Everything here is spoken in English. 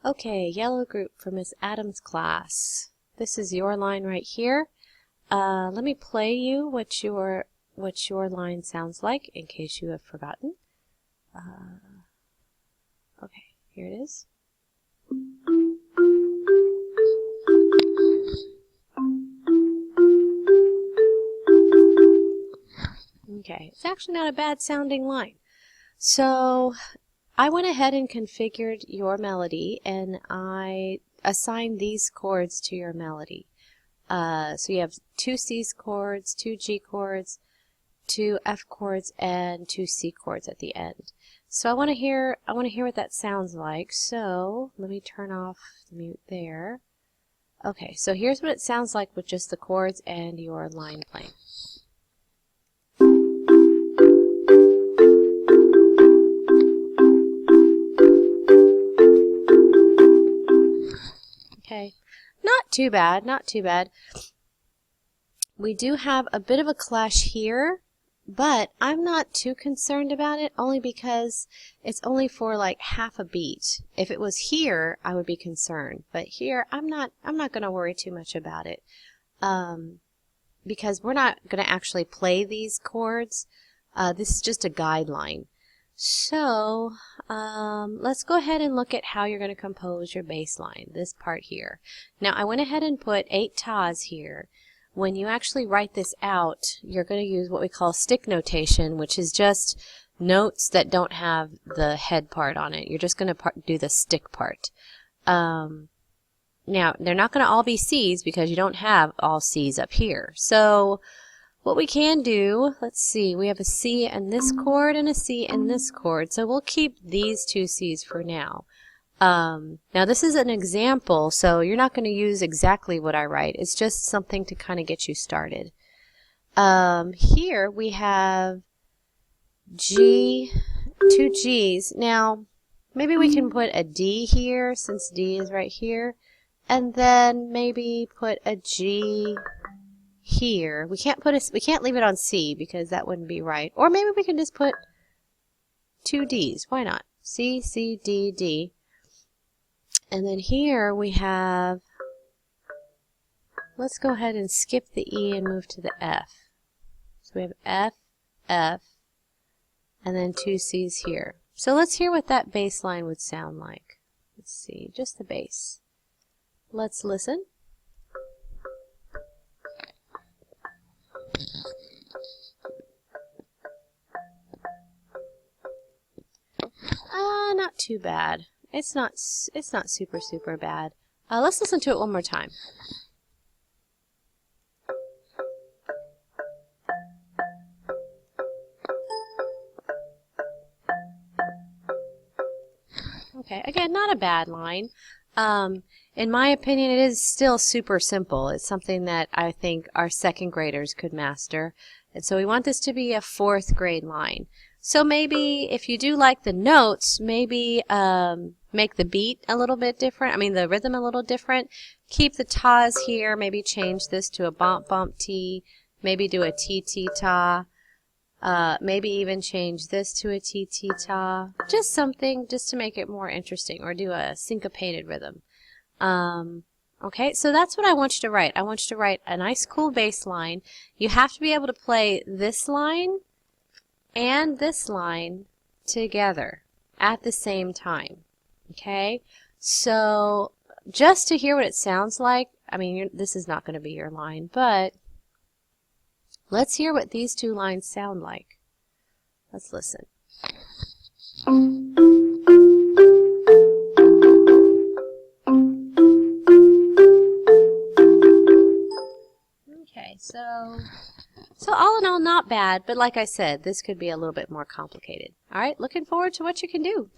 Okay, yellow group for Miss Adams' class. This is your line right here. Let me play you what your line sounds like in case you have forgotten. Okay, here it is. Okay, it's actually not a bad sounding line. So I went ahead and configured your melody, and I assigned these chords to your melody. So you have 2 C chords, 2 G chords, 2 F chords, and 2 C chords at the end. So I want to hear what that sounds like. So let me turn off the mute there. Okay, so here's what it sounds like with just the chords and your line playing. Okay, not too bad, not too bad. We do have a bit of a clash here, but I'm not too concerned about it, only because it's only for like half a beat. If it was here, I would be concerned, but here I'm not going to worry too much about it, because we're not going to actually play these chords. This is just a guideline. So let's go ahead and look at how you're going to compose your bass line, this part here. Now I went ahead and put 8 tas here. When you actually write this out, you're going to use what we call stick notation, which is just notes that don't have the head part on it. You're just going to do the stick part. Now, they're not going to all be C's because you don't have all C's up here. So what we can do, let's see, we have a C in this chord and a C in this chord. So we'll keep these 2 C's for now. Now this is an example, so you're not going to use exactly what I write. It's just something to kind of get you started. Here we have G, 2 G's. Now maybe we can put a D here since D is right here, and then maybe put a G here. We can't leave it on C because that wouldn't be right. Or maybe we can just put 2 D's. Why not? C, C, D, D. And then here we have, let's go ahead and skip the E and move to the F. So we have F, F, and then 2 C's here. So let's hear what that bass line would sound like. Let's see, just the bass. Let's listen. Not too bad. It's not super bad. Let's listen to it one more time. Okay, again, not a bad line. In my opinion, it is still super simple. It's something that I think our 2nd graders could master. And so we want this to be a 4th grade line. So maybe if you do like the notes, maybe make the beat a little bit different. I mean the rhythm a little different. Keep the tas here. Maybe change this to a bump bump T. Maybe do a T T ta. Maybe even change this to a T T ta. Just something just to make it more interesting, or do a syncopated rhythm. Okay, so that's what I want you to write. I want you to write a nice cool bass line. You have to be able to play this line and this line together at the same time. Okay, so just to hear what it sounds like, I mean, this is not going to be your line, but let's hear what these 2 lines sound like. Let's listen. Okay, so all in all, not bad, but like I said, this could be a little bit more complicated. All right, looking forward to what you can do.